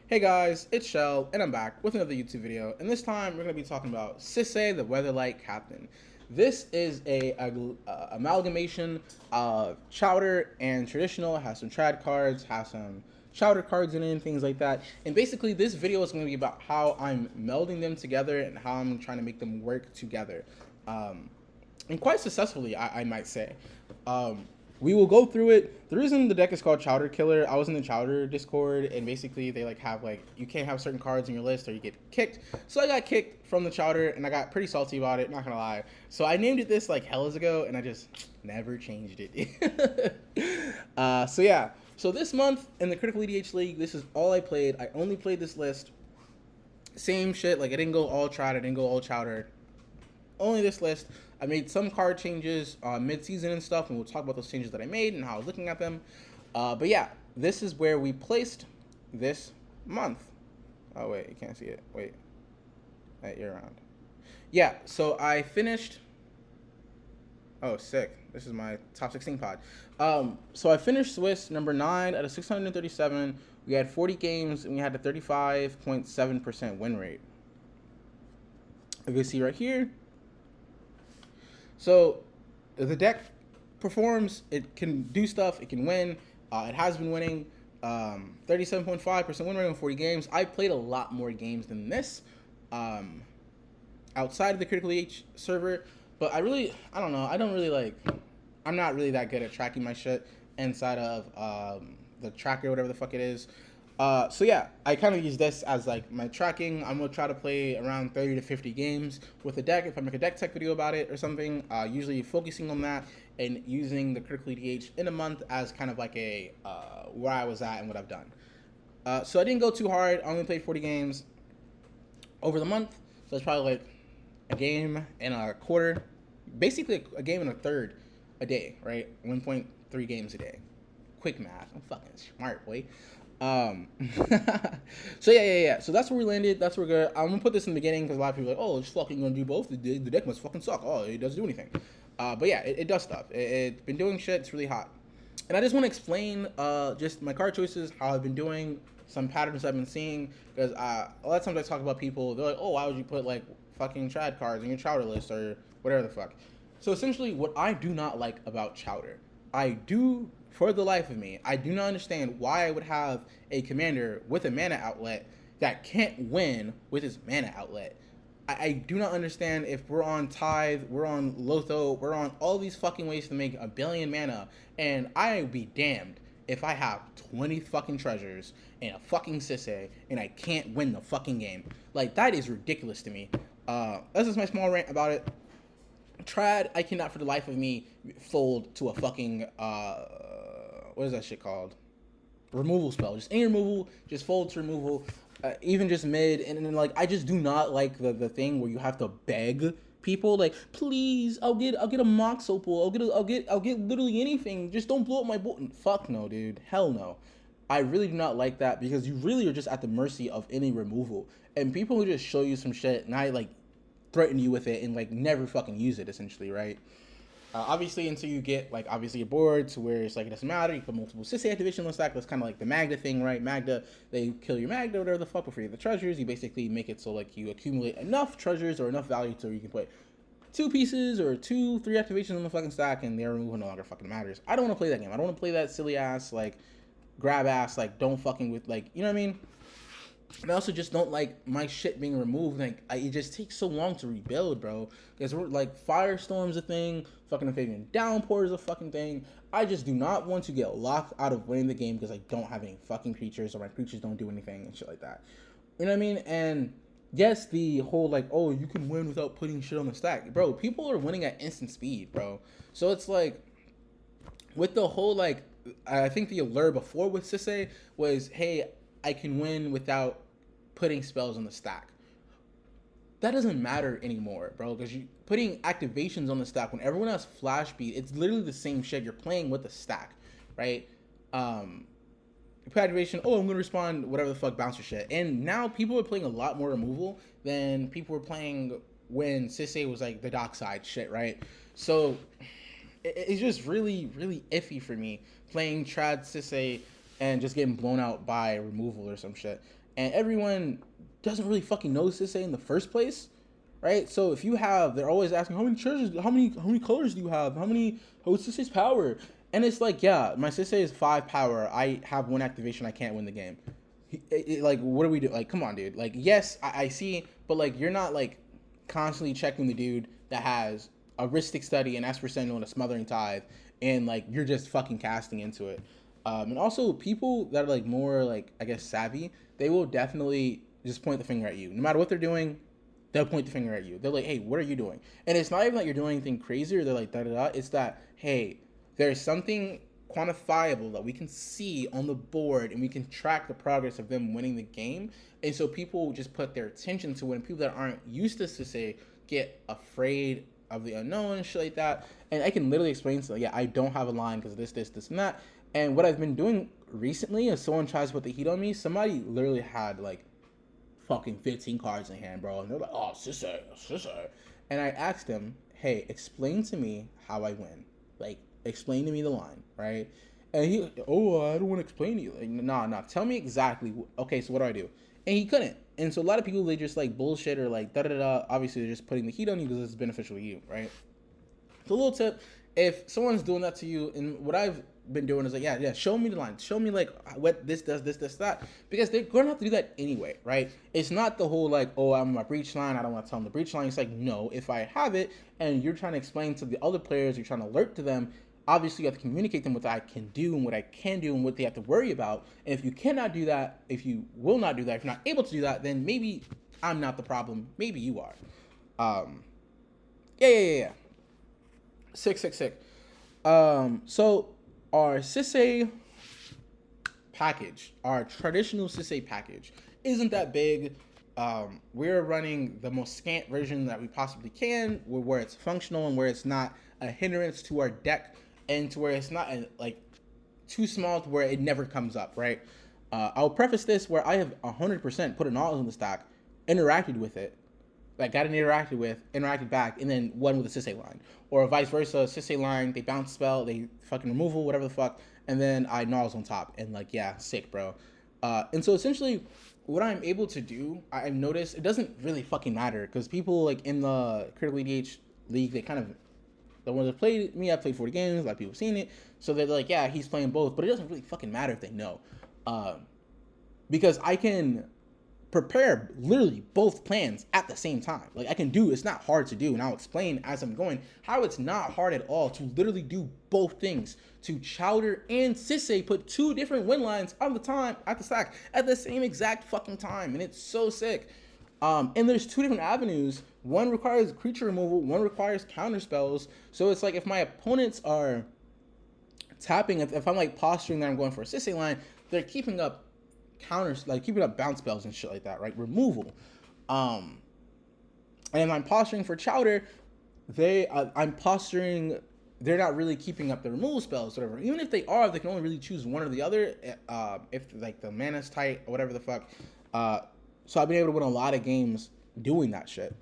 Hey guys, it's Shell, and I'm back with another YouTube video, and this time we're going to be talking about Sisay, the Weatherlight Captain. This is a amalgamation of Chowder and Traditional. It has some Trad cards, has some Chowder cards in it, and things like that. And basically this video is going to be about how I'm melding them together and how I'm trying to make them work together. And quite successfully, I might say. We will go through it. The reason the deck is called Chowder Killer, I was in the Chowder Discord, and basically they have you can't have certain cards in your list or you get kicked. So I got kicked from the Chowder, and I got pretty salty about it, not gonna lie. So I named it this like hellas ago, and I just never changed it. So yeah. So this month in the Critical EDH League, this is all I played. I only played this list. Same shit, like I didn't go all Trad, I didn't go all Chowder. Only this list. I made some card changes mid-season and stuff, and we'll talk about those changes that I made and how I was looking at them. But yeah, this is where we placed this month. Oh, wait, you can't see it. Wait. You're around. Yeah, so I finished... Oh, sick. This is my top 16 pod. So I finished Swiss number 9 out of 637. We had 40 games, and we had a 35.7% win rate. You can see right here. So the deck performs, it can do stuff, it can win. It has been winning 37.5% win rate on 40 games. I played a lot more games than this outside of the Critical EDH server, but I don't know, I'm not really that good at tracking my shit inside of the tracker, whatever the fuck it is. So yeah, I kind of use this as like my tracking. I'm gonna try to play around 30 to 50 games with a deck. If I make a deck tech video about it or something, usually focusing on that and using the Critical EDH in a month as kind of like a where I was at and what I've done. So I didn't go too hard. I only played 40 games over the month, so it's probably like a game and a quarter, basically a game and a third a day, right? 1.3 games a day. Quick math. I'm fucking smart, boy. So yeah. So that's where we landed. That's where we're good. I'm gonna put this in the beginning because a lot of people are like, oh, it's fucking gonna do both. The deck must fucking suck. Oh, it doesn't do anything. But yeah, it does stuff. It's been doing shit. It's really hot. And I just want to explain just my card choices, how I've been doing, some patterns I've been seeing. Because a lot of times I talk about people, they're like, oh, why would you put like fucking Trad cards in your Chowder list or whatever the fuck. So essentially, what I do not like about Chowder, for the life of me, I do not understand why I would have a commander with a mana outlet that can't win with his mana outlet. I do not understand if we're on Tithe, we're on Lotho, we're on all these fucking ways to make 1 billion mana, and I would be damned if I have 20 fucking treasures and a fucking Sisay and I can't win the fucking game. Like, that is ridiculous to me. That's just my small rant about it. Trad, I cannot for the life of me fold to a fucking what is that shit called? Removal spell. Just any removal, just fold to removal, even just mid. And then like I just do not like the thing where you have to beg people like, please, I'll get a Mox Opal, I'll get literally anything. Just don't blow up my board. Fuck no, dude. Hell no. I really do not like that because you really are just at the mercy of any removal. And people who just show you some shit and I like threaten you with it and like never fucking use it essentially, right? Obviously, until you get like obviously a board to where it's like it doesn't matter, you put multiple Sisay activation on the stack. That's kind of like the Magda thing, right? Magda, they kill your Magda, whatever the fuck, before you get the treasures. You basically make it so like you accumulate enough treasures or enough value so you can put 2 pieces or 2, 3 activations on the fucking stack, and their removal no longer fucking matters. I don't want to play that game. I don't want to play that silly ass like grab ass like don't fucking with like, you know what I mean? And I also just don't like my shit being removed. Like, it just takes so long to rebuild, bro. Because we're like Firestorm's a thing, fucking Fabian Downpour is a fucking thing. I just do not want to get locked out of winning the game because I don't have any fucking creatures or my creatures don't do anything and shit like that. You know what I mean? And yes, the whole like, oh, you can win without putting shit on the stack, bro. People are winning at instant speed, bro. So it's like with the whole like, I think the allure before with Sisay was, hey, I can win without putting spells on the stack. That doesn't matter anymore, bro, because you putting activations on the stack when everyone has flash speed, it's literally the same shit. You're playing with the stack, right? You put activation, oh, I'm gonna respond whatever the fuck bouncer shit. And now people are playing a lot more removal than people were playing when Sisay was like the dockside shit, right? So it's just really, really iffy for me playing Trad Sisay and just getting blown out by removal or some shit. and everyone doesn't really fucking know Sisay in the first place, right? So if you have, they're always asking how many treasures, how many colors do you have, what's Sisay's power, and it's like, yeah, my Sisay is 5 power. I have 1 activation. I can't win the game. Like, what do we do? Like, come on, dude. Like, yes, I see, but like, you're not like constantly checking the dude that has a Ristic Study and Esper Sentinel and a Smothering Tithe, and like you're just fucking casting into it. And also people that are like more like, I guess, savvy, they will definitely just point the finger at you. No matter what they're doing, they'll point the finger at you. They're like, hey, what are you doing? And it's not even that you're doing anything crazy or they're like da da da. It's that, hey, there's something quantifiable that we can see on the board and we can track the progress of them winning the game. And so people just put their attention to it, and people that aren't used to Sisay get afraid of the unknown and shit like that. And I can literally explain to them, yeah, I don't have a line because this, and that. And what I've been doing recently is someone tries to put the heat on me. Somebody literally had like fucking 15 cards in hand, bro. And they're like, oh, Sisay. And I asked them, hey, explain to me how I win. Like, explain to me the line, right? And he, I don't want to explain to you. Like, nah, tell me exactly. Okay, so what do I do? And he couldn't. And so a lot of people, they just like bullshit or like da-da-da. Obviously, they're just putting the heat on you because it's beneficial to you, right? So a little tip, if someone's doing that to you, and what I've been doing is like, yeah, show me the line. Show me like what this does, this, that. Because they're going to have to do that anyway, right? It's not the whole like, oh, I'm my breach line, I don't want to tell them the breach line. It's like, no, if I have it and you're trying to explain to the other players, you're trying to alert to them, obviously you have to communicate them what I can do and what I can do and what they have to worry about. And if you cannot do that, if you will not do that, if you're not able to do that, then maybe I'm not the problem. Maybe you are. Yeah. Sick. So our Sisay package, our traditional Sisay package, isn't that big. We're running the most scant version that we possibly can, where it's functional and where it's not a hindrance to our deck, and to where it's not like too small to where it never comes up, right? I'll preface this where I have 100% put a knowledge in the stack, interacted with it, like got it interacted back, and then won with a Sisay line. Or vice versa, Sisay line, they bounce spell, they fucking removal, whatever the fuck, and then I Gnawls on top, and like, yeah, sick, bro. And so essentially, what I'm able to do, I've noticed, it doesn't really fucking matter, because people like in the Critical EDH League, they kind of, the ones that played me, I played 40 games, a lot of people have seen it, so they're like, yeah, he's playing both, but it doesn't really fucking matter if they know. Because I can prepare literally both plans at the same time. Like, I can do, it's not hard to do, and I'll explain as I'm going how it's not hard at all to literally do both things. To Chowder and Sisay put 2 different win lines on the time at the stack at the same exact fucking time, and it's so sick. And there's 2 different avenues. One requires creature removal, one requires counter spells. So it's like if my opponents are tapping, if I'm like posturing that I'm going for a Sisay line, they're keeping up counters, like keeping up bounce spells and shit like that, right? Removal. And if I'm posturing for Chowder, I'm posturing, they're not really keeping up the removal spells, whatever. Even if they are, they can only really choose one or the other, if like the mana's tight or whatever the fuck. So I've been able to win a lot of games doing that shit.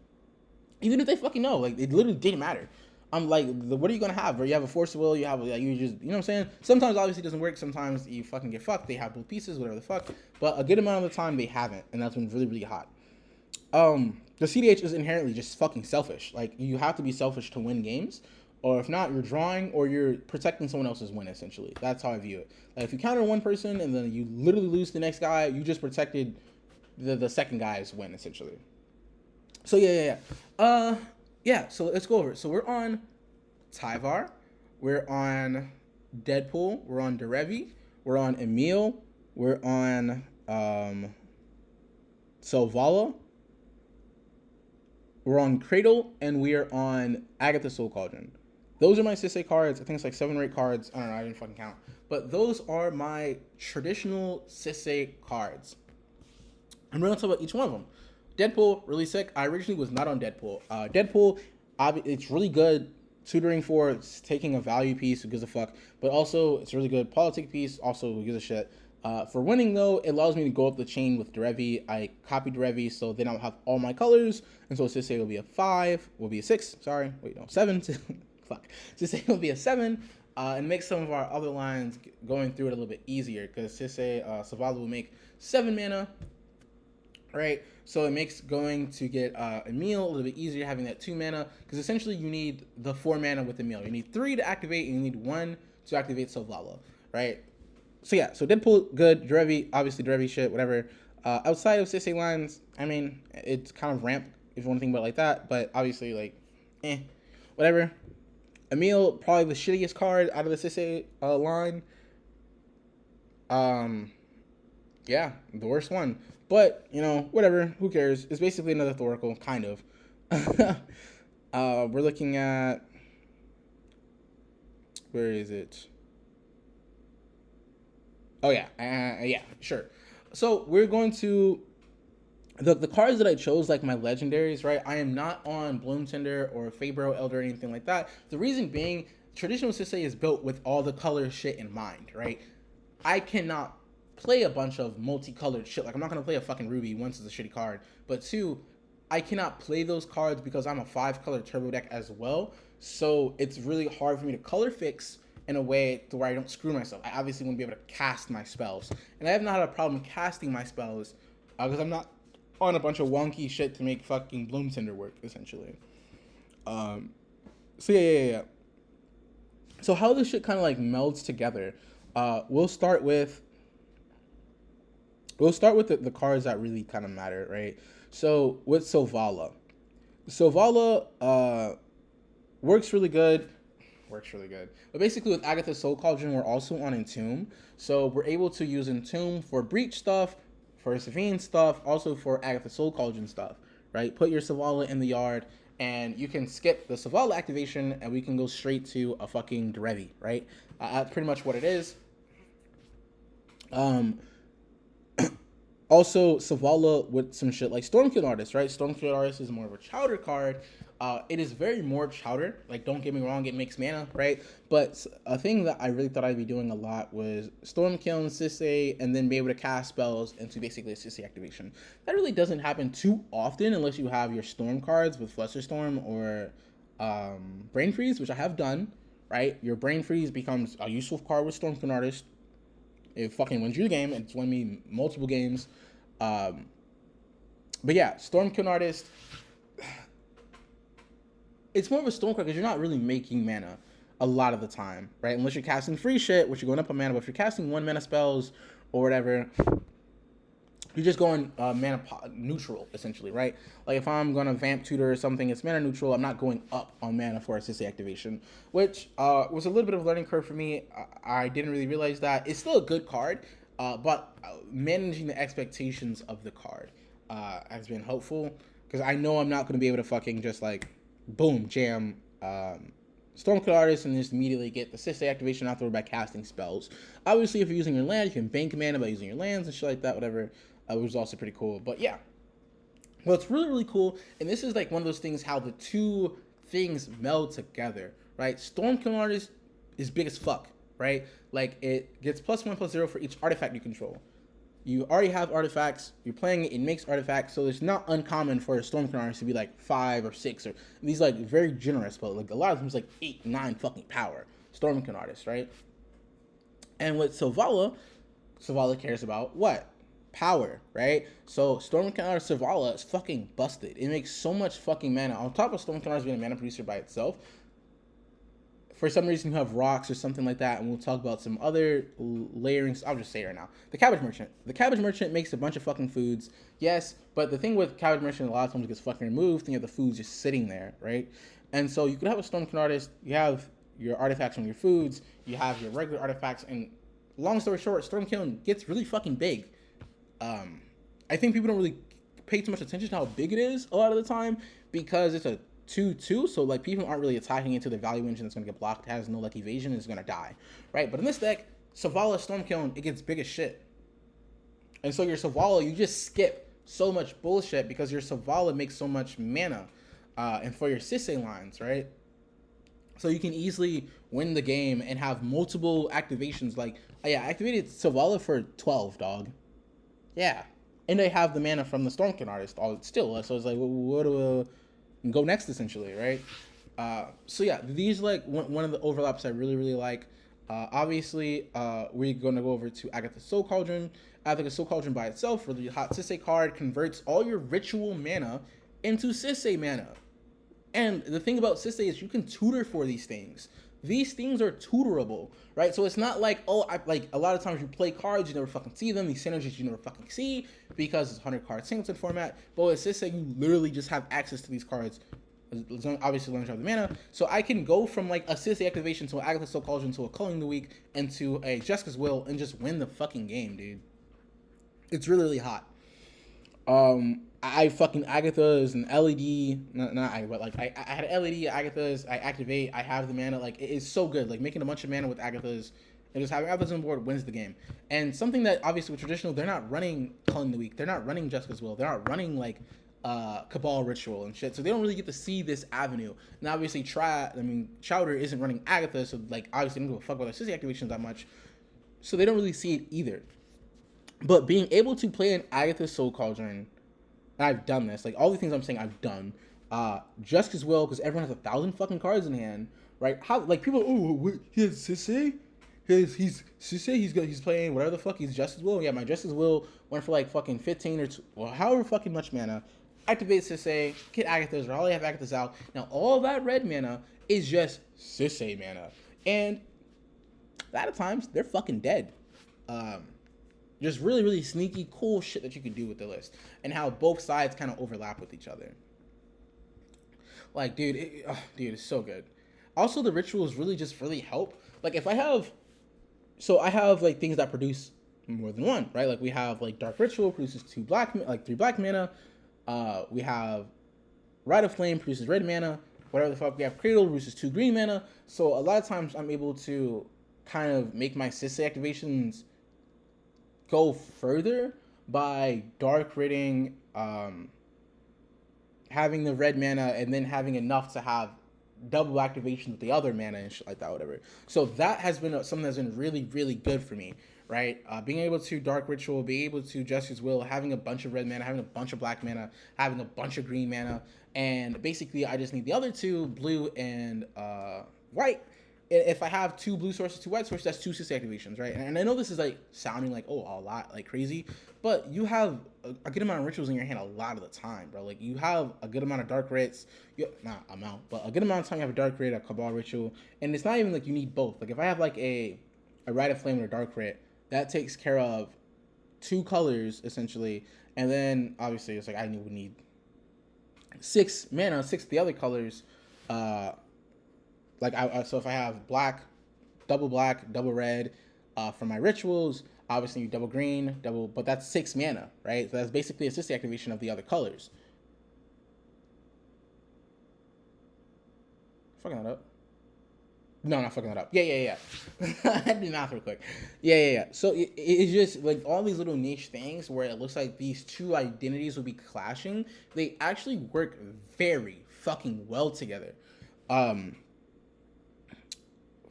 Even if they fucking know, like, it literally didn't matter. I'm like, what are you gonna have, bro? You have a force of will, you have, like, you just, you know what I'm saying? Sometimes obviously it doesn't work, sometimes you fucking get fucked, they have both pieces, whatever the fuck, but a good amount of the time they haven't, and that's been really, really hot. The CDH is inherently just fucking selfish. Like, you have to be selfish to win games, or if not, you're drawing, or you're protecting someone else's win, essentially. That's how I view it. Like, if you counter one person, and then you literally lose the next guy, you just protected the second guy's win, essentially. So, yeah, so let's go over it. So we're on Tyvar, we're on Deadpool, we're on Derevi, we're on Emil, we're on Selvala, we're on Cradle, and we are on Agatha Soul Cauldron. Those are my Sisay cards. I think it's like 7 or 8 cards. I don't know, I didn't fucking count. But those are my traditional Sisay cards. I'm going to talk about each one of them. Deadpool, really sick. I originally was not on Deadpool. Deadpool, it's really good tutoring for, it's taking a value piece, who gives a fuck, but also it's a really good politic piece, also who gives a shit. For winning, though, it allows me to go up the chain with Derevi. I copied Derevi, so then I'll have all my colors, and so Sisay will be a 5, will be a 6, sorry, wait, no, 7, fuck. Sisay will be a 7, and make some of our other lines going through it a little bit easier, because Sisay, Savala will make 7 mana, right? So it makes going to get Emil a little bit easier, having that 2 mana, because essentially you need the 4 mana with Emil. You need 3 to activate, and you need 1 to activate Selvala, right? So yeah, so Deadpool, good. Derevi, obviously Derevi shit, whatever. Outside of Sisay lines, I mean, it's kind of ramp if you want to think about it like that, but obviously, like, whatever. Emil, probably the shittiest card out of the Sisay line. Yeah, the worst one. But, you know, whatever, who cares? It's basically another Thoracle, kind of. We're looking at... Where is it? Oh, yeah. Yeah, sure. So, we're going to... The cards that I chose, like my legendaries, right? I am not on Bloomtender or Fabro Elder or anything like that. The reason being, traditional Sisay is built with all the color shit in mind, right? I cannot play a bunch of multicolored shit. Like, I'm not going to play a fucking Ruby, once it's a shitty card. But 2, I cannot play those cards because I'm a 5-color turbo deck as well. So, it's really hard for me to color fix in a way to where I don't screw myself. I obviously want to be able to cast my spells. And I have not had a problem casting my spells because I'm not on a bunch of wonky shit to make fucking Bloomtender work, essentially. So yeah. So how this shit kind of like melds together. We'll start with the cards that really kind of matter, right? So with Selvala works really good. But basically with Agatha's Soul Cauldron, we're also on Entomb. So we're able to use Entomb for Breach stuff, for Savine stuff, also for Agatha's Soul Cauldron stuff, right? Put your Selvala in the yard, and you can skip the Selvala activation, and we can go straight to a fucking Derevi, right? That's pretty much what it is. Also, Selvala with some shit like Stormfield Artist, right? Stormfield Artist is more of a Chowder card. It is very more Chowder. Like, don't get me wrong, it makes mana, right? But a thing that I really thought I'd be doing a lot was Stormkiln, Sisay, and then be able to cast spells into basically a Sisay activation. That really doesn't happen too often unless you have your Storm cards with Flusterstorm or Brain Freeze, which I have done, right? Your Brain Freeze becomes a useful card with Stormkiln Artist. It fucking wins you the game. It's won me multiple games. But yeah, Stormkiln Artist. It's more of a Storm card because you're not really making mana a lot of the time, right? Unless you're casting free shit, which you're going up on mana. But if you're casting 1 mana spells or whatever, you're just going mana neutral, essentially, right? Like if I'm going to Vamp Tutor or something, it's mana neutral. I'm not going up on mana for a Sisay activation, which was a little bit of a learning curve for me. I didn't really realize that. It's still a good card, but managing the expectations of the card has been helpful because I know I'm not going to be able to fucking just like, boom, jam Stormcloud Artist and just immediately get the Sisay activation afterward by casting spells. Obviously, if you're using your land, you can bank mana by using your lands and shit like that, whatever. Which is also pretty cool. But yeah, well, it's really, really cool. And this is like one of those things how the two things meld together, right? Stormkiln Artist is big as fuck, right? Like it gets +1/+0 for each artifact you control. You already have artifacts, you're playing it, it makes artifacts, so it's not uncommon for a Stormkiln Artist to be like 5 or 6 or these like very generous, but like a lot of them is like 8, 9 fucking power. Stormkiln Artist, right? And with Selvala cares about what? Power, right? So Stormkiln Artist Selvala is fucking busted. It makes so much fucking mana. On top of Stormkiln Artist being a mana producer by itself, for some reason you have rocks or something like that, and we'll talk about some other layerings. I'll just say it right now. The Cabbage Merchant. The Cabbage Merchant makes a bunch of fucking foods, yes, but the thing with Cabbage Merchant, a lot of times it gets fucking removed, and you have the foods just sitting there, right? And so you could have a Stormkiln Artist, you have your artifacts from your foods, you have your regular artifacts, and long story short, Stormkiln gets really fucking big. I think people don't really pay too much attention to how big it is a lot of the time because it's a 2/2, so like people aren't really attacking into the value engine that's gonna get blocked. It has no like evasion, it's gonna die, right? But in this deck, Selvala Stormkiln, it gets big as shit, and so your Selvala, you just skip so much bullshit because your Selvala makes so much mana, and for your Sisay lines, right? So you can easily win the game and have multiple activations. Like, oh yeah, I activated Selvala for 12, dog. Yeah, and they have the mana from the Stormkiln Artist all still. So it's like, well, what do we go next, essentially, right? So yeah, these like one of the overlaps I really, really like. Obviously, we're gonna go over to Agatha's Soul Cauldron. Agatha Soul Cauldron by itself, really hot Sisay card, converts all your ritual mana into Sisay mana. And the thing about Sisay is you can tutor for these things. These things are tutorable, right? So it's not like, like a lot of times you play cards, you never fucking see them. These synergies you never fucking see because it's 100 card singleton format. But with Sisay, you literally just have access to these cards. Obviously, as long as you have the mana. So I can go from like a Sisay activation to an Agatha Soul Cauldron to a Culling the Week and to a Jessica's Will and just win the fucking game, dude. It's really, really hot. I fucking Agatha's an LED, not Agatha, but like I had an LED, Agatha's, I activate, I have the mana, like it is so good. Like making a bunch of mana with Agatha's and just having Agatha's on board wins the game. And something that obviously with traditional, they're not running Culling the Week, they're not running Jessica's Will, they're not running like Cabal Ritual and shit, so they don't really get to see this avenue. And obviously Chowder isn't running Agatha, so like obviously they don't give a fuck about their Sisay activations that much, so they don't really see it either. But being able to play an Agatha Soul Cauldron, and I've done this, like all the things I'm saying I've done, just as well, because everyone has 1,000 fucking cards in hand, right? How, like, people, wait, he has Sisay? He's Sisay, he's playing whatever the fuck, he's just as well. Yeah, my just as will went for like fucking 15 or however fucking much mana. Activate Sisay, get Agatha's, or all they have Agatha's out. Now, all that red mana is just Sisay mana. And a lot of times, they're fucking dead. Just really, really sneaky, cool shit that you can do with the list. And how both sides kind of overlap with each other. Like, dude, it's so good. Also, the rituals really just really help. Like, if I have... So, I have, like, things that produce more than one, right? Like, we have, like, Dark Ritual produces 3 black mana. We have Rite of Flame produces red mana. Whatever the fuck. We have Cradle produces 2 green mana. So, a lot of times, I'm able to kind of make my Sisay activations go further by dark ridding, having the red mana, and then having enough to have double activation with the other mana and shit like that, whatever. So that has been something that's been really, really good for me, right? Being able to Dark Ritual, being able to Justice Will, having a bunch of red mana, having a bunch of black mana, having a bunch of green mana, and basically I just need the other 2, blue and white. If I have 2 blue sources, 2 white sources, that's 2 Sisay activations, right? And I know this is like sounding like, oh, a lot, like crazy, but you have a good amount of rituals in your hand a lot of the time, bro. Like you have a good amount of dark writs, but a good amount of time you have a dark writ, a cabal ritual, and it's not even like you need both. Like if I have like a Rite of Flame and a dark writ, that takes care of 2 colors essentially, and then obviously it's like I would need 6 mana, 6 of the other colors. So if I have black, double red for my rituals, obviously you double green, but that's 6 mana, right? So that's basically a Sisay activation of the other colors. Fucking that up? No, not fucking that up. Yeah. I did math real quick. Yeah. So it's just like all these little niche things where it looks like these 2 identities will be clashing. They actually work very fucking well together.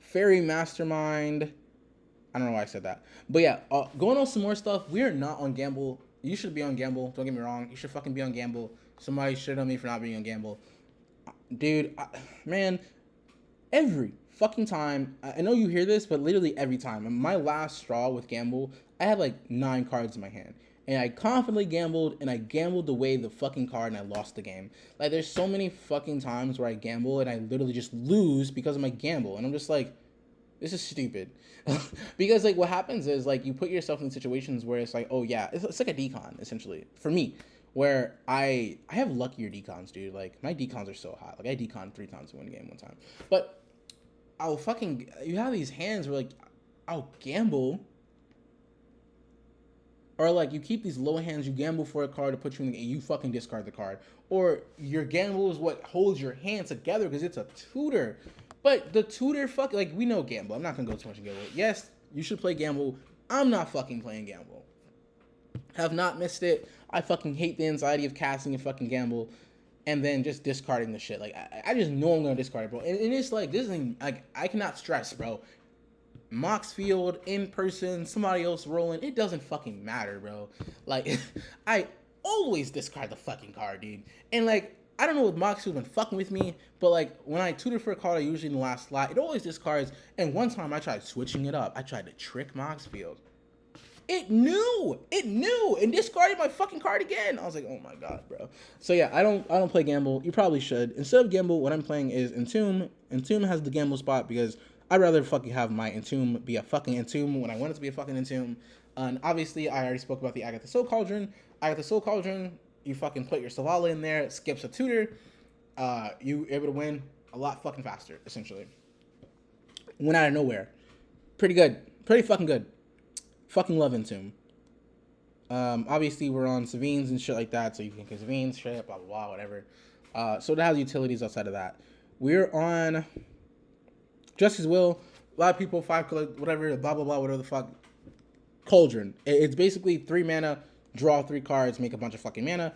Fairy Mastermind. I don't know why I said that. But yeah, going on some more stuff. We are not on Gamble. You should be on Gamble. Don't get me wrong. You should fucking be on Gamble. Somebody shit on me for not being on Gamble. Dude, man, every fucking time. I know you hear this, but literally every time. My last straw with Gamble, I had like 9 cards in my hand. And I confidently gambled, and I gambled away the fucking card, and I lost the game. Like, there's so many fucking times where I gamble, and I literally just lose because of my gamble. And I'm just like, this is stupid. Because, like, what happens is, like, you put yourself in situations where it's like, oh, yeah, it's like a decon, essentially, for me, where I have luckier decons, dude. Like, my decons are so hot. Like, I decon 3 times to win a game one time. But you have these hands where, like, I'll gamble. Or, like, you keep these low hands, you gamble for a card to put you in the game, you fucking discard the card. Or your gamble is what holds your hand together because it's a tutor. But the tutor, like, we know Gamble. I'm not going to go too much into Gamble. Yes, you should play Gamble. I'm not fucking playing Gamble. Have not missed it. I fucking hate the anxiety of casting a fucking Gamble and then just discarding the shit. Like, I just know I'm going to discard it, bro. And it's like, this isn't, like, I cannot stress, bro. Mox Field, in person, somebody else rolling, it doesn't fucking matter, bro. Like, I always discard the fucking card, dude. And, like, I don't know what Mox Field's been fucking with me, but, like, when I tutor for a card, I usually in the last slot, it always discards. And one time I tried switching it up. I tried to trick Mox Field. It knew, and discarded my fucking card again. I was like, oh my god, bro. So yeah, I don't play Gamble. You probably should. Instead of Gamble, what I'm playing is Entomb. Entomb has the Gamble spot because I'd rather fucking have my Entomb be a fucking Entomb when I want it to be a fucking Entomb. And obviously, I already spoke about the Agatha Soul Cauldron. Agatha Soul Cauldron, you fucking put your Savala in there, skips a tutor, you able to win a lot fucking faster, essentially. Went out of nowhere. Pretty good. Pretty fucking good. Fucking love Entomb. Obviously, we're on Savines and shit like that, so you can get Savines, shit, blah, blah, blah, whatever. So it has utilities outside of that. We're on Justice Will. A lot of people, 5 color, whatever, blah, blah, blah, whatever the fuck. Cauldron. It's basically 3 mana, draw 3 cards, make a bunch of fucking mana.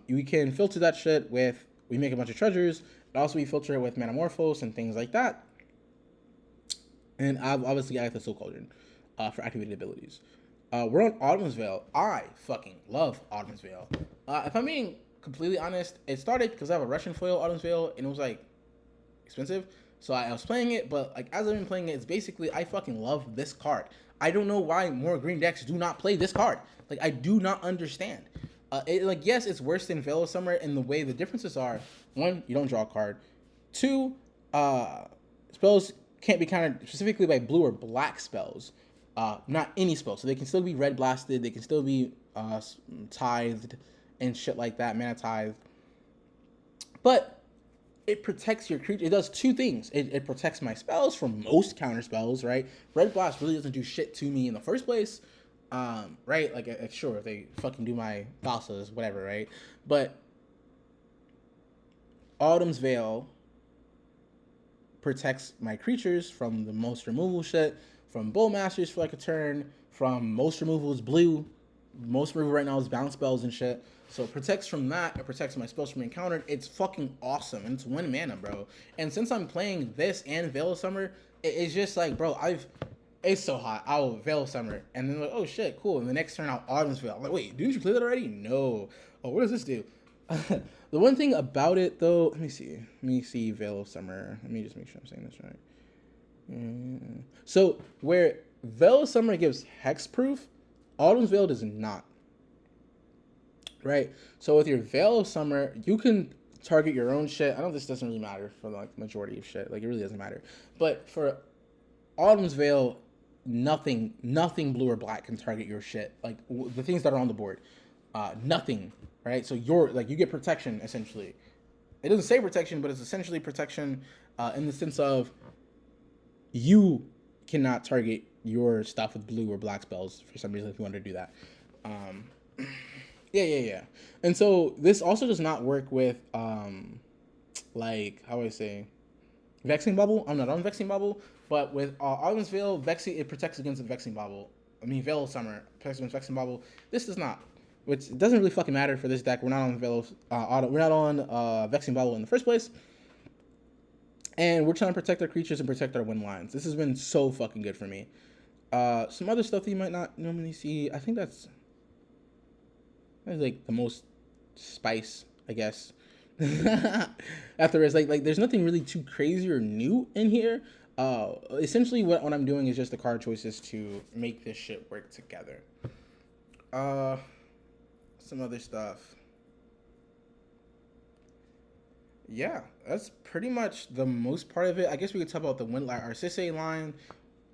We can filter that shit with, we make a bunch of treasures, but also we filter it with Manamorphose and things like that. And obviously I have the Soul Cauldron for activated abilities. We're on Autumn's Veil. I fucking love Autumn's Veil. If I'm being completely honest, it started because I have a Russian foil Autumn's Veil, and it was like expensive. So I was playing it, but like as I've been playing it, it's basically I fucking love this card. I don't know why more green decks do not play this card. Like I do not understand. Like yes, it's worse than Veil of Summer in the way the differences are. 1, you don't draw a card. 2, spells can't be countered specifically by blue or black spells. Not any spells. So they can still be red blasted. They can still be tithed and shit like that. Mana tithed. But it protects your creature. It does 2 things. It protects my spells from most counter spells, right? Red Blast really doesn't do shit to me in the first place, right? Like, sure, if they fucking do my Thassa's, whatever, right? But Autumn's Veil protects my creatures from the most removal shit, from Bowmasters for like a turn, from most removal is blue. Most removal right now is bounce spells and shit. So it protects from that. It protects my spells from being countered. It's fucking awesome. And it's 1 mana, bro. And since I'm playing this and Veil of Summer, it's just like, bro, it's so hot. I'll Veil of Summer. And then like, oh shit, cool. And the next turn I'll Autumn's Veil. I'm like, wait, didn't you play that already? No. Oh, what does this do? The one thing about it though, let me see Veil of Summer. Let me just make sure I'm saying this right. So where Veil of Summer gives hexproof, Autumn's Veil does not. Right? So with your Veil of Summer, you can target your own shit. I know this doesn't really matter for like majority of shit. Like it really doesn't matter. But for Autumn's Veil, nothing blue or black can target your shit. Like the things that are on the board. Nothing. Right? So you get protection essentially. It doesn't say protection, but it's essentially protection in the sense of you cannot target your stuff with blue or black spells for some reason if you want to do that. Yeah. And so this also does not work with like how do I say Vexing Bubble. I'm not on Vexing Bubble, but with Autumn's Veil, it protects against the Vexing Bubble. I mean Veil of Summer protects against Vexing Bubble. This does not. Which doesn't really fucking matter for this deck. We're not on Veil we're not on Vexing Bubble in the first place. And we're trying to protect our creatures and protect our win lines. This has been so fucking good for me. Some other stuff that you might not normally see. I think that's like the most spice, I guess. After it's like there's nothing really too crazy or new in here. Essentially what I'm doing is just the card choices to make this shit work together. Some other stuff. Yeah, that's pretty much the most part of it. I guess we could talk about the our Sisay line,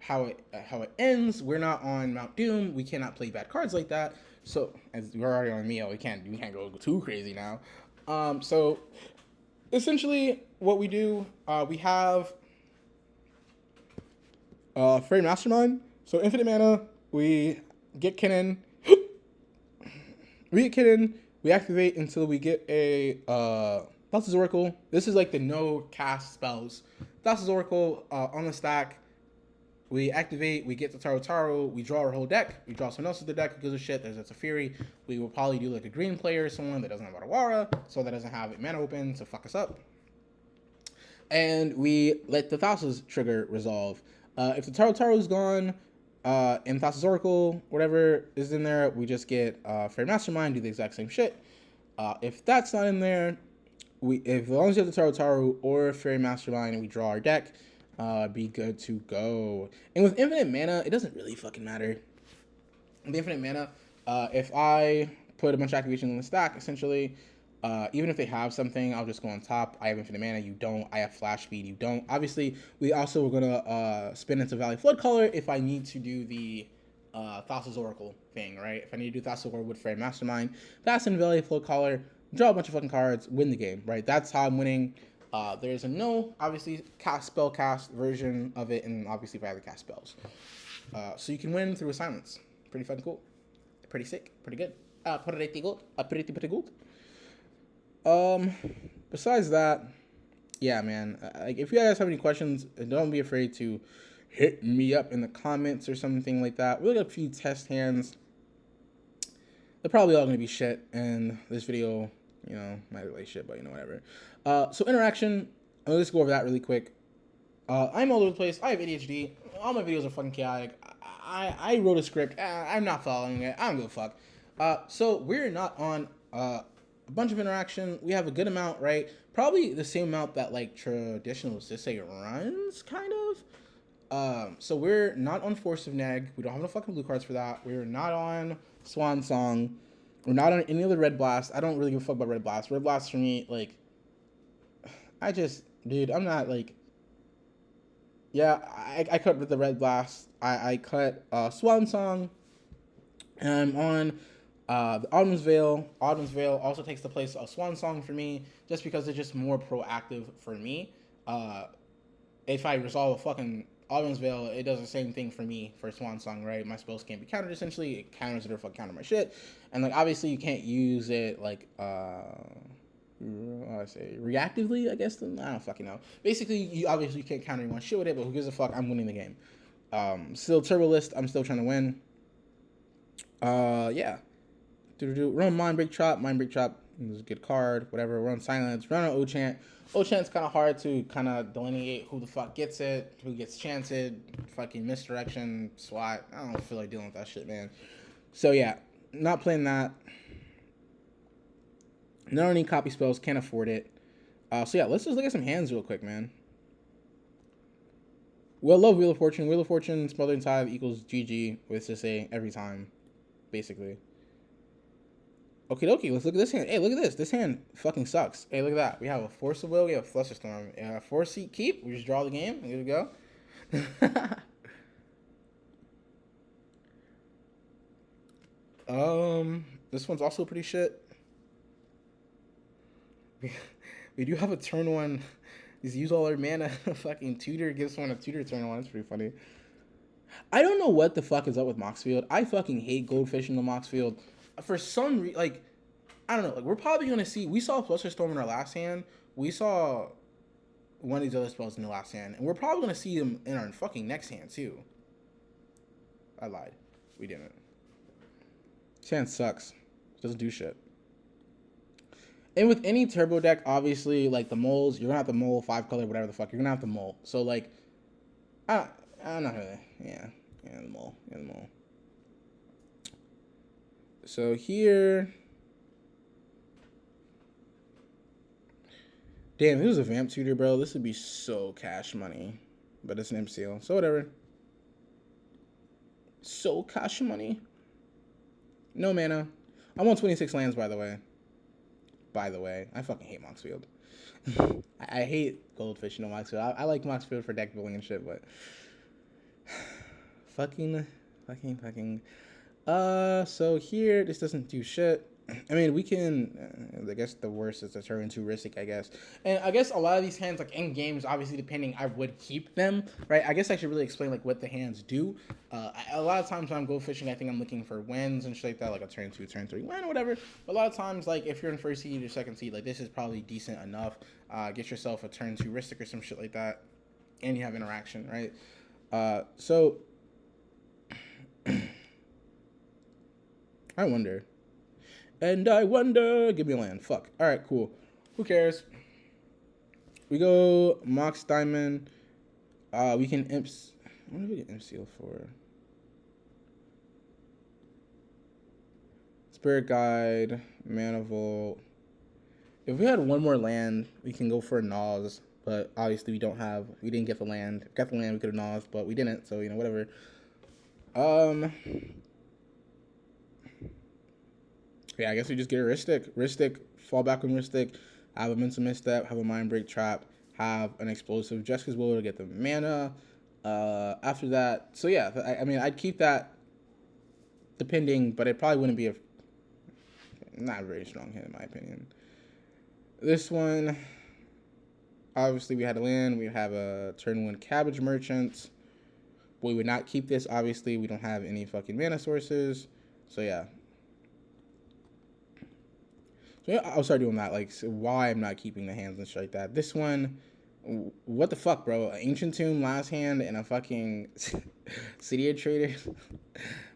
how it ends. We're not on Mount Doom. We cannot play bad cards like that. So as we're already on Mio, we can't go too crazy now. So essentially what we do, we have Fairy Mastermind. So infinite mana, we get Kinnan. We activate until we get a Thassa's Oracle. This is like the no cast spells. Thassa's Oracle on the stack. We activate, we get the Taro, we draw our whole deck. We draw someone else with the deck who gives a shit. There's a Fury. We will probably do like a green player, someone that doesn't have Arawara, someone that doesn't have mana open to fuck us up. And we let the Thassa's trigger resolve. If the Taro is gone, and Thassa's Oracle, whatever is in there, we just get Fairy Mastermind, do the exact same shit. If that's not in there, as long as you have the Taro or Fairy Mastermind and we draw our deck, be good to go. And with infinite mana, it doesn't really fucking matter. The infinite mana, if I put a bunch of activations in the stack, essentially, even if they have something, I'll just go on top. I have infinite mana, you don't. I have flash speed, you don't. Obviously, we also are going to spin into Valley Flood Color if I need to do the Thassa's Oracle thing, right? If I need to do Thassa's Oracle with Fairy Mastermind, that's in Valley Flood Color, draw a bunch of fucking cards, win the game, right? That's how I'm winning. There's a obviously, spell cast version of it, and obviously Valley cast spells. So you can win through a silence. Pretty fucking cool. Pretty sick. Pretty good. Pretty good. Pretty good. Besides that, yeah, man. Like, if you guys have any questions, don't be afraid to hit me up in the comments or something like that. We'll get a few test hands. They're probably all gonna be shit, and this video, you know, might look like shit, but you know, whatever. So interaction. I'll just go over that really quick. I'm all over the place. I have ADHD. All my videos are fucking chaotic. I wrote a script. I'm not following it. I don't give a fuck. So we're not on a bunch of interaction. We have a good amount, right? Probably the same amount that like traditional Sisay runs, kind of. So we're not on Force of Neg. We don't have no fucking blue cards for that. We're not on Swan Song. We're not on any other Red Blast. I don't really give a fuck about Red Blast. Red Blast for me, like, dude, I'm not like. Yeah, I cut with the Red Blast. I cut Swan Song. And I'm on the Autumn's Veil. Autumn's Veil also takes the place of Swan Song for me, just because it's just more proactive for me. If I resolve a fucking Autumn's Veil, it does the same thing for me for Swan Song, right? My spells can't be countered, essentially. It counters it or fucking counter my shit. And, like, obviously you can't use it, like, reactively, I guess. I don't fucking know. Basically, you obviously can't counter anyone shit with it, but who gives a fuck? I'm winning the game. Still Turbo List. I'm still trying to win. Yeah. Run Mind Break Chop. Mind Break Chop is a good card. Whatever. Run Silence. Run on Ochant. Ochant's kind of hard to kind of delineate who the fuck gets it, who gets chanced, fucking misdirection, SWAT. I don't feel like dealing with that shit, man. So yeah, not playing that. Not any copy spells, can't afford it. So yeah, let's just look at some hands real quick, man. We'll love Wheel of Fortune. Wheel of Fortune, Smothering Tithe equals GG with Sisay every time, basically. Okie dokie, let's look at this hand. Hey, look at this. This hand fucking sucks. Hey, look at that. We have a Force of Will, we have a Flusterstorm. Force Seat Keep, we just draw the game. Here we go. This one's also pretty shit. We do have a turn one. Just use all our mana. Fucking tutor gives someone a tutor turn one. That's pretty funny. I don't know what the fuck is up with Moxfield. I fucking hate Goldfish in the Moxfield. For some reason, like, I don't know. Like, we're probably gonna see. We saw Flusterstorm in our last hand. We saw one of these other spells in the last hand, and we're probably gonna see them in our fucking next hand too. I lied. We didn't. This hand sucks. Doesn't do shit. And with any turbo deck, obviously, like the moles, you're gonna have to mole 5 color, whatever the fuck. You're gonna have to mole. So like, I'm not really. Yeah, the mole. Yeah, the mole. So here, damn, if it was a Vamp Tutor, bro, this would be so cash money. But it's an imp seal, so whatever. So cash money. No mana. I'm on 26 lands, by the way. I fucking hate Moxfield. I hate Goldfish in Moxfield. I like Moxfield for deck building and shit, but fucking. So here, this doesn't do shit. I mean, we can, I guess the worst is to turn into Ristic, I guess. And I guess a lot of these hands, like in games, obviously depending, I would keep them, right? I guess I should really explain like what the hands do. A lot of times when I'm go fishing, I think I'm looking for wins and shit like that, like a turn 2, turn 3 win or whatever. But a lot of times, like if you're in first seed or second seed, like this is probably decent enough. Get yourself a turn 2 Ristic or some shit like that. And you have interaction, right? So I wonder. Give me a land. Fuck. Alright, cool. Who cares? We go Mox Diamond. We can imps. What do we get imp seal for? Spirit Guide, Manifold. If we had one more land, we can go for a Naz. But obviously we didn't get the land. If we got the land, we could have Naz, but we didn't, so you know, whatever. Yeah, I guess we just get a Ristic, fall back on Ristic, have a Mental Misstep, have a Mind Break Trap, have an Explosive just because we're able to get the mana. After that, so yeah, I mean, I'd keep that depending, but it probably wouldn't be a not a very strong hit in my opinion. This one, obviously, we had a land. We have a turn 1 Cabbage Merchant. We would not keep this, obviously. We don't have any fucking mana sources. So, yeah. So, yeah, I'll start doing that. Like, so why I'm not keeping the hands and shit like that. This one, what the fuck, bro? Ancient Tomb last hand and a fucking CEDH Trader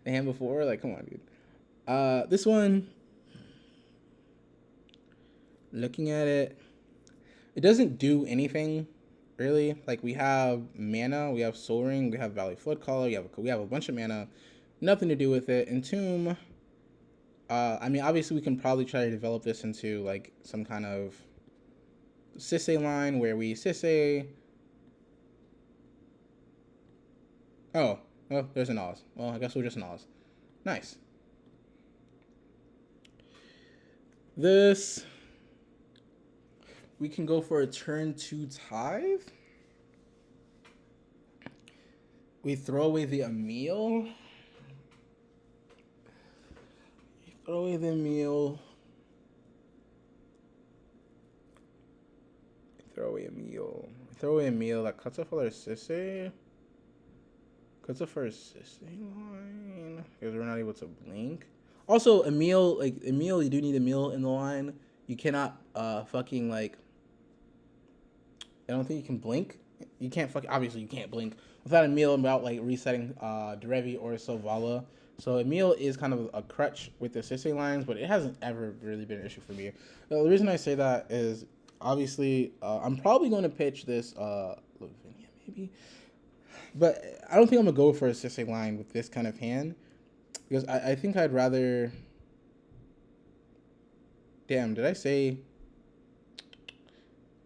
the hand before? Like, come on, dude. This one, looking at it, it doesn't do anything, really. Like, we have mana, we have Soul Ring, we have Valley Floodcaller, we have a bunch of mana, nothing to do with it. Entomb, I mean, obviously we can probably try to develop this into, like, some kind of Sisay line where we Sisay. Oh, there's an Oz. Well, I guess we'll just an Oz. Nice. This, we can go for a turn 2 Tithe. We throw away the Emil. Throw away the Emil. Throw away a meal that cuts off all our Sisay. Cuts off our Sisay line. Because we're not able to blink. Also, Emil, you do need Emil in the line. You cannot fucking, like, I don't think you can blink. You can't obviously you can't blink without Emil without, like, resetting Derevi or Sovala. So Emil is kind of a crutch with the Sisay lines, but it hasn't ever really been an issue for me. The reason I say that is, obviously, I'm probably going to pitch this Lavinia maybe, but I don't think I'm going to go for a Sisay line with this kind of hand, because I think I'd rather... Damn, did I say...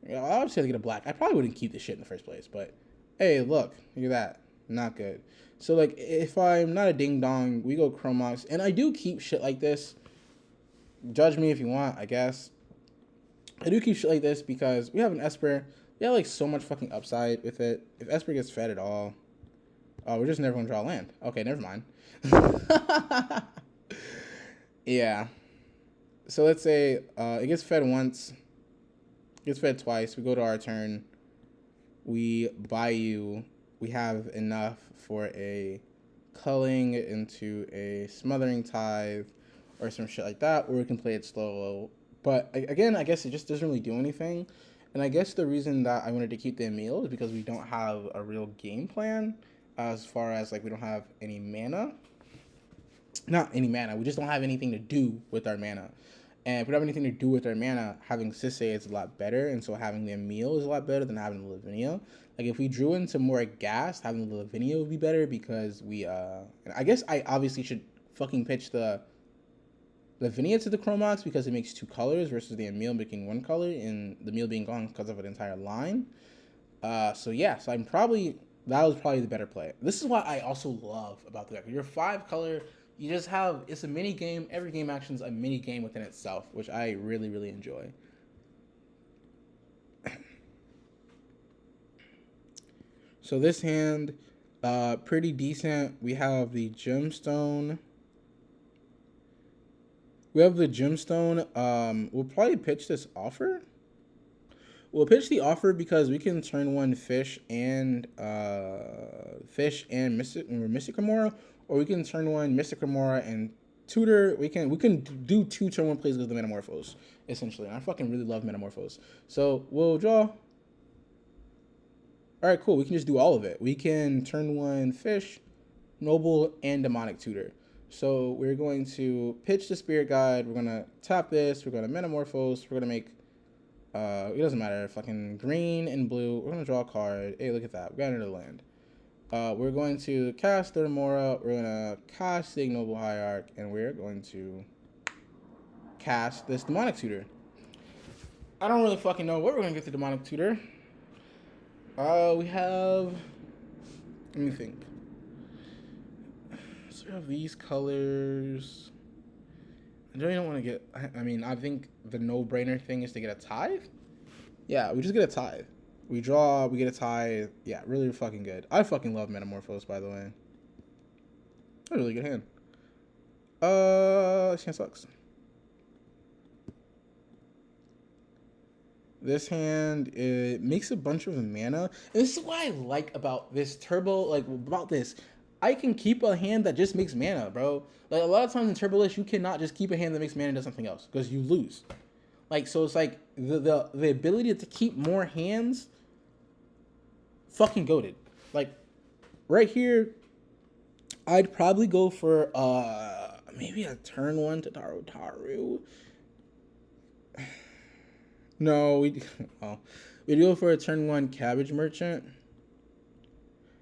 Yeah, I would say to get a black. I probably wouldn't keep this shit in the first place, but hey, look at that. Not good. So, like, if I'm not a ding-dong, we go Chromox, and I do keep shit like this. Judge me if you want, I guess. I do keep shit like this because we have an Esper. We have, like, so much fucking upside with it. If Esper gets fed at all... Oh, we're just never going to draw land. Okay, never mind. Yeah. So let's say it gets fed once. Gets fed twice. We go to our turn. We Bayou. We have enough for a culling into a smothering tithe or some shit like that, or we can play it slow. But again, I guess it just doesn't really do anything. And I guess the reason that I wanted to keep the Emil is because we don't have a real game plan as far as, like, we don't have any mana. Not any mana. We just don't have anything to do with our mana. And if we don't have anything to do with our mana, having Sisay is a lot better, and so having the Emil is a lot better than having the Lavinia. Like, if we drew into more gas, having the Lavinia would be better because we, I guess I obviously should fucking pitch the Lavinia to the Chromox because it makes 2 colors versus the Emil making 1 color, and the Emil being gone because of an entire line. So yeah, so that was probably the better play. This is what I also love about the deck. Your 5 color... You just have, it's a mini game. Every game action is a mini game within itself, which I really, really enjoy. So this hand, pretty decent. We have the gemstone. We'll probably pitch this offer. We'll pitch the offer because we can turn 1 Fish and Mystic Remora, or we can turn 1 Mystic Remora and Tutor. We can do 2 turn 1 plays with the Metamorphose, essentially. And I fucking really love Metamorphose. So we'll draw. Alright, cool. We can just do all of it. We can turn 1 Fish, Noble, and Demonic Tutor. So we're going to pitch the Spirit Guide. We're going to tap this. We're going to Metamorphose. We're going to make... it doesn't matter. Fucking green and blue. We're going to draw a card. Hey, look at that. We got another land. We're going to cast the Remora. We're going to cast the Ignoble Hierarch. And we're going to cast this Demonic Tutor. I don't really fucking know what we're going to get the Demonic Tutor. We have... Let me think. So we have these colors. I really don't want to get. I mean, I think the no-brainer thing is to get a tithe. Yeah, we just get a tithe. We draw, we get a tithe. Yeah, really fucking good. I fucking love Metamorphose, by the way. A really good hand. This hand sucks. This hand, it makes a bunch of mana. And this is what I like about this turbo, like, about this. I can keep a hand that just makes mana, bro. Like, a lot of times in turbo list, you cannot just keep a hand that makes mana and does something else, because you lose. Like, so it's like, the ability to keep more hands, fucking goated. Like, right here, I'd probably go for, maybe a turn 1 to Taru. No, we'd go for a turn 1 Cabbage Merchant.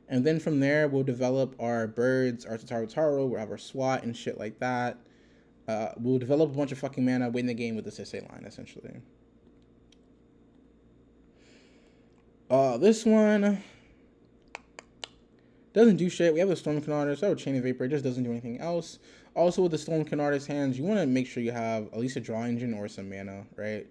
And then from there, we'll develop our birds, our Taro, we'll have our SWAT and shit like that. We'll develop a bunch of fucking mana, win the game with the Sisay line, essentially. This one doesn't do shit. We have the Storm Canardus, our Chain of Vapor, it just doesn't do anything else. Also, with the Storm Canardus hands, you want to make sure you have at least a draw engine or some mana, right?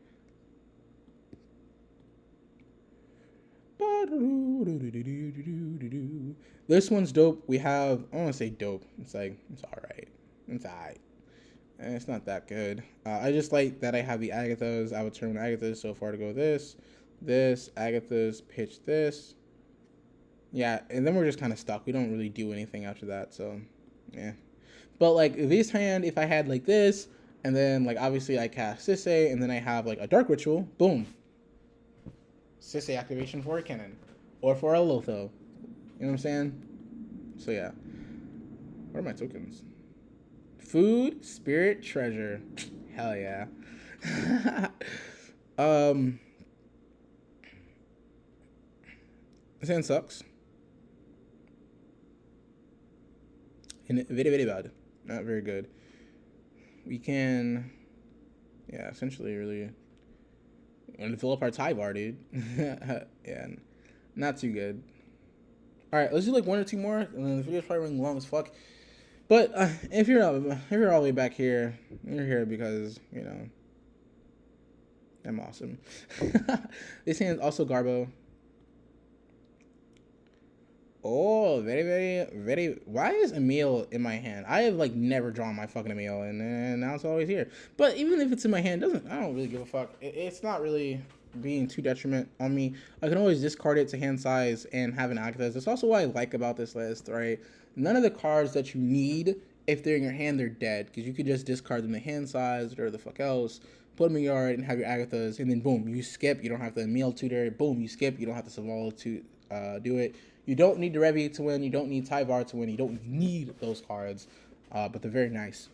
This one's dope. We have, I don't want to say dope. It's like, it's alright. It's alright. And it's not that good. I just like that I have the Agathas. I would turn Agathas so far to go this, Agathas, pitch this. Yeah, and then we're just kind of stuck. We don't really do anything after that, so, yeah. But, like, this hand, if I had, like, this, and then, like, obviously I cast Sisay, and then I have, like, a Dark Ritual, boom. Sisay activation for a cannon. Or for a Lotho. You know what I'm saying? So, yeah. What are my tokens? Food, Spirit, Treasure. Hell yeah. This hand sucks. And very, very bad. Not very good. We can... Yeah, essentially really... And develop our tie bar, dude. Yeah, not too good. All right, let's do like 1 or 2 more, and then the video's probably running long as fuck. But if you're all the way back here, you're here because you know I'm awesome. This hand's also Garbo. Oh, very, very, very. Why is Emil in my hand? I have like never drawn my fucking Emil, and now it's always here. But even if it's in my hand, I don't really give a fuck. It's not really being too detriment on me. I can always discard it to hand size and have an Agathas. That's also what I like about this list, right? None of the cards that you need, if they're in your hand, they're dead, because you could just discard them to hand size or the fuck else. Put them in your yard and have your Agathas, and then boom, you skip. You don't have to Emil tutor. Boom, you skip. You don't have to Savala to do it. You don't need the Revi to win. You don't need Tyvar to win. You don't need those cards, but they're very nice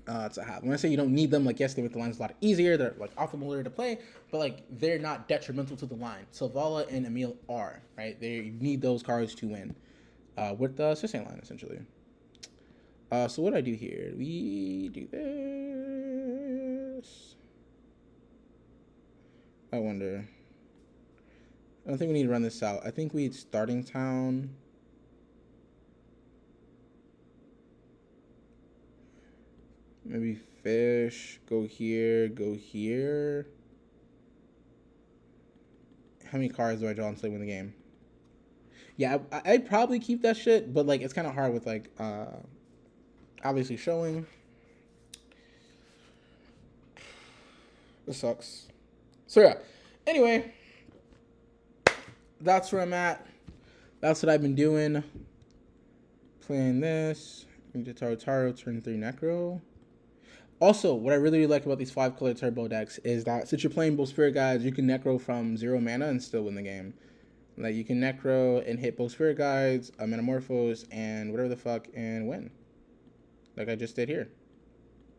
to have. When I say you don't need them, like, yes, they make the lines a lot easier. They're, like, optimal to play, but, like, they're not detrimental to the line. Savala and Emil are, right? You need those cards to win with the Sisay line, essentially. So what do I do here? We do this. I wonder... I don't think we need to run this out. I think we need starting town. Maybe fish. Go here. Go here. How many cards do I draw and play win the game? Yeah, I'd probably keep that shit, but like it's kind of hard with like obviously showing. This sucks. So yeah. Anyway. That's where I'm at. That's what I've been doing. Playing this. Into Taro, turn 3 Necro. Also, what I really like about these 5-color turbo decks is that since you're playing both Spirit Guides, you can Necro from 0 mana and still win the game. Like, you can Necro and hit both Spirit Guides, a Metamorphose, and whatever the fuck, and win. Like I just did here,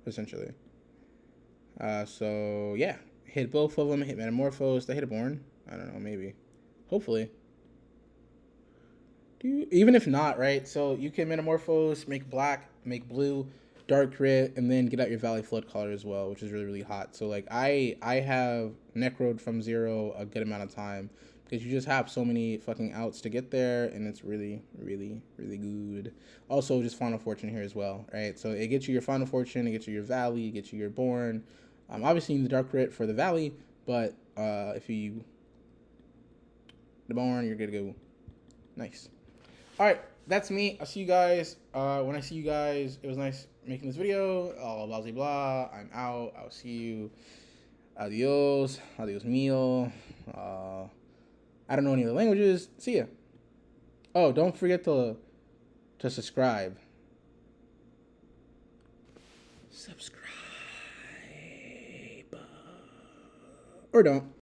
essentially. So, yeah. Hit both of them, hit Metamorphose. They hit a Born? I don't know, maybe. Hopefully. Even if not, right? So you can Metamorphose, make black, make blue, dark crit, and then get out your Valley Flood color as well, which is really, really hot. So like I have Necroed from 0 a good amount of time because you just have so many fucking outs to get there, and it's really, really, really good. Also, just Final Fortune here as well, right? So it gets you your Final Fortune, it gets you your Valley, it gets you your Born. Obviously, you need the Dark Crit for the Valley, but if you the Born, you're good to go. Nice. All right, that's me. I'll see you guys. When I see you guys, it was nice making this video. Blah, blah, blah. I'm out. I'll see you. Adios. Adios mio. I don't know any other languages. See ya. Oh, don't forget to subscribe. Subscribe. Or don't.